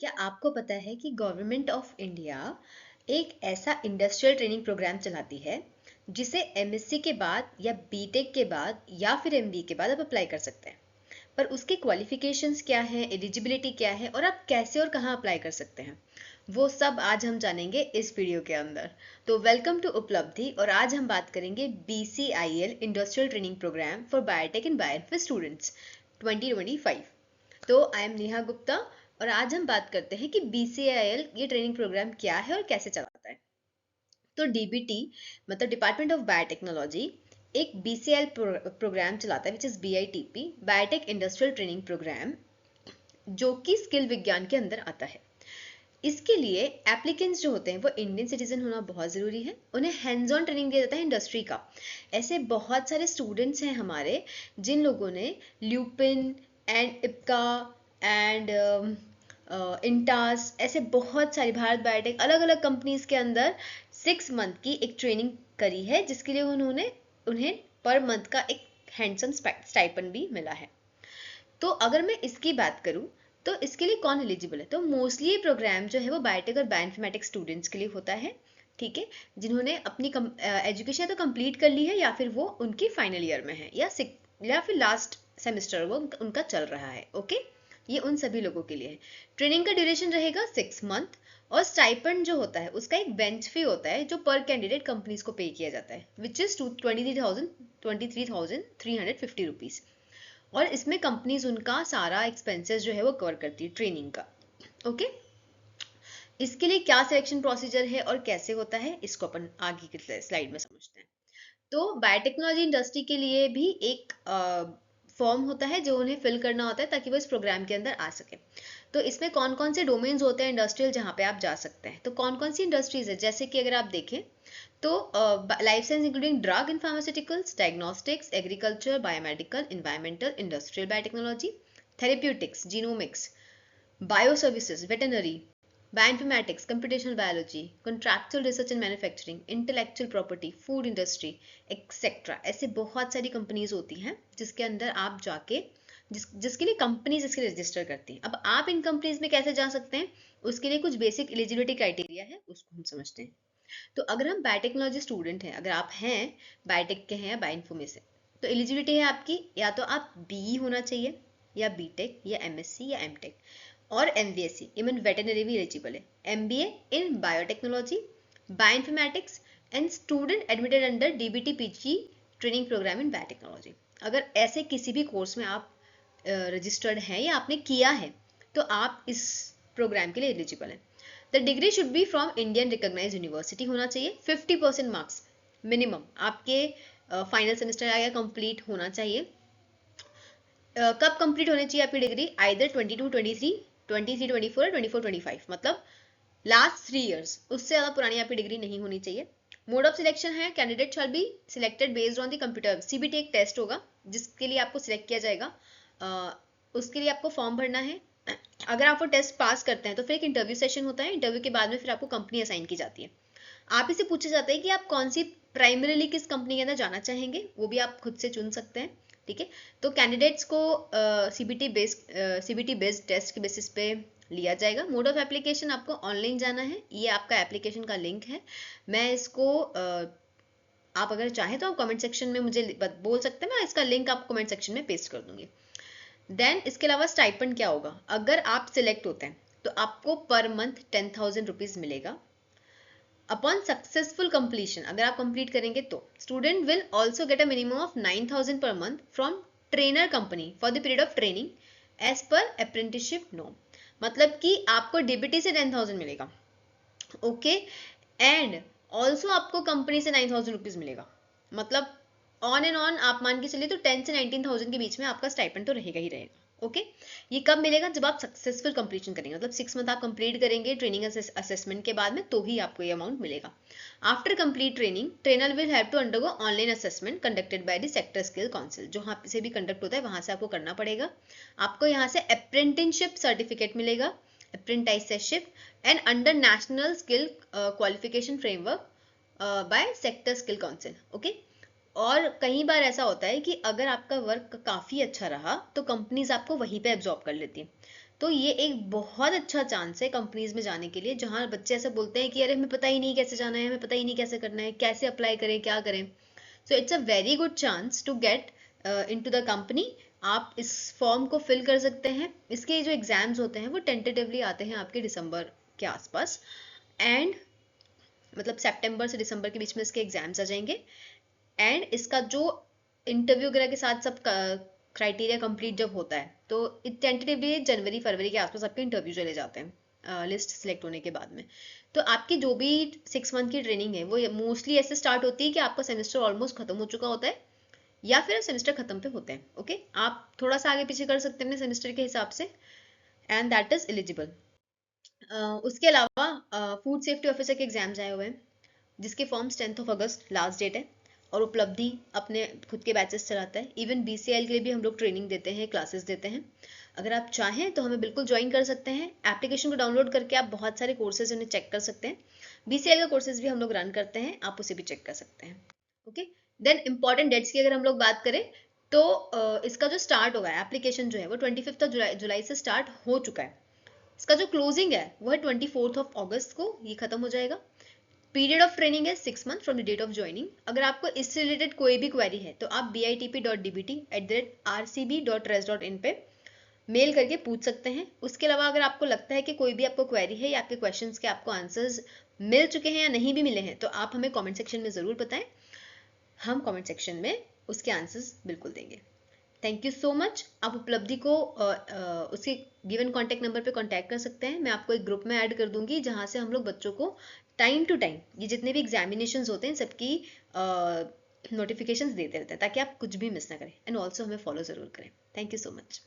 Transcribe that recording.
क्या आपको पता है कि गवर्नमेंट ऑफ इंडिया एक ऐसा इंडस्ट्रियल ट्रेनिंग प्रोग्राम चलाती है जिसे एमएससी के बाद या बीटेक के बाद या फिर एमबीए के बाद आप अप्लाई कर सकते हैं। पर उसके क्वालिफिकेशंस क्या है, एलिजिबिलिटी क्या है और आप कैसे और कहाँ अप्लाई कर सकते हैं, वो सब आज हम जानेंगे इस वीडियो के अंदर। तो वेलकम टू उपलब्धि और आज हम बात करेंगे BCIL industrial training program for biotech and bio students 2025। तो आई एम नेहा गुप्ता और आज हम बात करते हैं कि BCIL ये ट्रेनिंग प्रोग्राम क्या है और कैसे चलाता है। तो DBT मतलब डिपार्टमेंट ऑफ बायोटेक्नोलॉजी एक BCIL प्रोग्राम चलाता है which is BITP, biotech industrial training program, जो कि स्किल विज्ञान के अंदर आता है। इसके लिए एप्लीकेंट्स जो होते हैं वो इंडियन सिटीजन होना बहुत ज़रूरी है। उन्हें हैंड्स ऑन ट्रेनिंग दिया जाता है इंडस्ट्री का। ऐसे बहुत सारे स्टूडेंट्स हैं हमारे जिन लोगों ने lupin and Ipca and Intas ऐसे बहुत सारी भारत बायोटेक अलग अलग कंपनीज के अंदर 6 मंथ की एक ट्रेनिंग करी है, जिसके लिए उन्हें पर मंथ का एक हैंडसम स्टाइपेंड भी मिला है। तो अगर मैं इसकी बात करूं तो इसके लिए कौन एलिजिबल है, तो मोस्टली ये प्रोग्राम जो है वो बायोटेक और बायोइन्फॉर्मेटिक्स स्टूडेंट्स के लिए होता है। ठीक है, जिन्होंने अपनी एजुकेशन तो कंप्लीट कर ली है या फिर वो उनके फाइनल ईयर में है या फिर लास्ट सेमेस्टर वो उनका चल रहा है। ओके, ये उन सभी लोगों के लिए है। ट्रेनिंग का ड्यूरेशन रहेगा 6 मंथ और स्टाइपेंड जो होता है उसका एक बेंच फी होता है जो पर कैंडिडेट कंपनीज को पे किया जाता है विच इज 23,350 रुपीज। और इसमें कंपनीज उनका सारा एक्सपेंसेस जो है वो कवर करती है ट्रेनिंग का। ओके, इसके लिए क्या सिलेक्शन प्रोसीजर है और कैसे होता है इसको अपन आगे की स्लाइड में समझते हैं। तो बायोटेक्नोलॉजी इंडस्ट्री के लिए भी एक फॉर्म होता है जो उन्हें फिल करना होता है ताकि वो इस प्रोग्राम के अंदर आ सके। तो इसमें कौन कौन से डोमेन्स होते हैं इंडस्ट्रियल जहाँ पे आप जा सकते हैं, तो कौन कौन सी इंडस्ट्रीज है, जैसे कि अगर आप देखें तो life science including drug and pharmaceuticals, diagnostics, agriculture, biomedical, environmental, industrial biotechnology, therapeutics, genomics, bio services, veterinary, bioinformatics, computational biology, contractual research and manufacturing, intellectual property, food industry etcetera. ऐसे बहुत सारी कंपनीज होती हैं जिसके अंदर आप जाके जिसके लिए कंपनीज इसके रजिस्टर करती हैं। अब आप इन कंपनीज में कैसे जा सकते हैं, उसके लिए कुछ बेसिक एलिजिबिलिटी क्राइटेरिया है, उसको हम समझते हैं। तो अगर हम बायोटेक्नोलॉजी स्टूडेंट हैं, अगर आप हैं बायोटेक के हैं या बायोइन्फॉर्मे से, तो एलिजिबिलिटी है आपकी या तो आप BE होना चाहिए या बीटेक या MSc या एमटेक और MBSc, इवन वेटनरी भी एलिजिबल है, MBA in biotechnology, bioinformatics and student admitted under DBT PG training program in biotechnology. अगर ऐसे किसी भी कोर्स में आप रजिस्टर्ड हैं या आपने किया है तो आप इस प्रोग्राम के लिए एलिजिबल हैं। The degree should be from Indian recognised university होना चाहिए। 50% मार्क्स मिनिमम आपके फाइनल सेमेस्टर आया कंप्लीट होना चाहिए। कब कंप्लीट होनी चाहिए आपकी डिग्री, आइदर 22 23 23 24 24 25, मतलब लास्ट 3 इयर्स, उससे ज़्यादा पुरानी आपकी डिग्री नहीं होनी चाहिए। मोड ऑफ सिलेक्शन है candidate shall be selected based on the computer. CBT एक टेस्ट होगा जिसके लिए आपको सिलेक्ट किया जाएगा। उसके लिए आपको फॉर्म भरना है। अगर आप वो टेस्ट पास करते हैं तो फिर एक इंटरव्यू सेशन होता है। इंटरव्यू के बाद में फिर आपको कंपनी असाइन की जाती है। आप इसे पूछा जाता है कि आप कौन सी प्राइमरीली किस कंपनी के अंदर जाना चाहेंगे, वो भी आप खुद से चुन सकते हैं। ठीक है, तो कैंडिडेट्स को CBT बेस्ड टेस्ट के बेसिस पे लिया जाएगा। मोड ऑफ एप्लीकेशन आपको ऑनलाइन जाना है, ये आपका एप्लीकेशन का लिंक है। मैं इसको आप अगर चाहें तो आप कमेंट सेक्शन में मुझे बोल सकते हैं, मैं इसका लिंक आपको कमेंट सेक्शन में पेस्ट कर दूंगी। देन इसके अलावा स्टाइपेंड क्या होगा, अगर आप सिलेक्ट होते हैं तो आपको पर मंथ 10,000 रुपीज मिलेगा। अपॉन सक्सेसफुल कंप्लीशन, अगर आप कंप्लीट करेंगे तो student will also get a minimum of 9,000 per month from trainer company for the period of training as per apprenticeship norm. मतलब कि आपको DBT से 10,000 मिलेगा। ओके, एंड ऑल्सो आपको कंपनी से 9,000 रुपीज मिलेगा। मतलब ऑन एंड ऑन आप मान के चलिए तो 10 से 19,000 के बीच में आपका स्टाइपेंड तो रहेगा ही रहेगा। ओके, ये कब मिलेगा, जब आप सक्सेसफुल कंप्लीशन करेंगे, मतलब 6 मंथ आप कंप्लीट करेंगे ट्रेनिंग असेसमेंट के बाद में, तो ही आपको ये अमाउंट मिलेगा। After complete training trainer will have to undergo online assessment conducted by the sector skill council, जो यहाँ से भी कंडक्ट होता है वहां से आपको करना पड़ेगा। आपको यहाँ से अप्रेंटिसशिप सर्टिफिकेट मिलेगा, apprenticeship and under national skill qualification framework by sector skill council. Okay, और कई बार ऐसा होता है कि अगर आपका वर्क काफ़ी अच्छा रहा तो कंपनीज आपको वहीं पे एब्जॉर्ब कर लेती हैं। तो ये एक बहुत अच्छा चांस है कंपनीज में जाने के लिए, जहां बच्चे ऐसे बोलते हैं कि अरे हमें पता ही नहीं कैसे जाना है, हमें पता ही नहीं कैसे करना है, कैसे अप्लाई करें, क्या करें। So it's a very good chance to get into the company. आप इस फॉर्म को फिल कर सकते हैं। इसके जो एग्जाम्स होते हैं वो टेंटेटिवली आते हैं आपके दिसंबर के आसपास, एंड मतलब सितंबर से दिसंबर के बीच में इसके एग्जाम्स आ जाएंगे। एंड इसका जो इंटरव्यू वगैरह के साथ सब क्राइटेरिया कंप्लीट जब होता है तो टेंटेटिवली जनवरी फरवरी के आसपास आपके इंटरव्यू चले जाते हैं लिस्ट सिलेक्ट होने के बाद में। तो आपकी जो भी 6 मंथ की ट्रेनिंग है वो मोस्टली ऐसे स्टार्ट होती है कि आपका सेमेस्टर ऑलमोस्ट खत्म हो चुका होता है या फिर सेमेस्टर खत्म पे होते हैं। ओके, आप थोड़ा सा आगे पीछे कर सकते हैं अपने सेमेस्टर के हिसाब से, एंड दैट इज एलिजिबल। उसके अलावा फूड सेफ्टी ऑफिसर के एग्जाम्स आए हुए हैं, जिसके फॉर्म्स 10 अगस्त लास्ट डेट है, और उपलब्धि अपने खुद के बैचेस चलाता है। इवन बीसीएल के लिए भी हम लोग ट्रेनिंग देते हैं, क्लासेस देते हैं। अगर आप चाहें तो हमें बिल्कुल ज्वाइन कर सकते हैं। एप्लीकेशन को डाउनलोड करके आप बहुत सारे कोर्सेज उन्हें चेक कर सकते हैं। बीसीएल का कोर्सेज भी हम लोग रन करते हैं, आप उसे भी चेक कर सकते हैं। ओके, देन इंपॉर्टेंट डेट्स की अगर हम लोग बात करें तो इसका जो स्टार्ट होगा एप्लीकेशन जो है वो 25 जुलाई से स्टार्ट हो चुका है। इसका जो क्लोजिंग है वो है 24 अगस्त को, ये खत्म हो जाएगा। पीरियड ऑफ ट्रेनिंग है 6 month from the date of joining. अगर आपको इससे रिलेटेड कोई भी क्वेरी है तो आप bitp.dbt@rcb.res.in पे मेल करके पूछ सकते हैं। उसके अलावा अगर आपको लगता है कि कोई भी आपको क्वेरी है या आपके क्वेश्चंस के आपको आंसर्स मिल चुके हैं या नहीं भी मिले हैं तो आप हमें कमेंट सेक्शन में ज़रूर बताएं, हम कमेंट सेक्शन में उसके आंसर्स बिल्कुल देंगे। Thank you so much. आप उपलब्धि को उसके गिवन कॉन्टैक्ट नंबर पे कॉन्टैक्ट कर सकते हैं। मैं आपको एक ग्रुप में ऐड कर दूंगी जहां से हम लोग बच्चों को टाइम टू टाइम ये जितने भी एग्जामिनेशंस होते हैं सबकी नोटिफिकेशंस देते रहते हैं, ताकि आप कुछ भी मिस ना करें, एंड ऑल्सो हमें फॉलो ज़रूर करें। Thank you so much.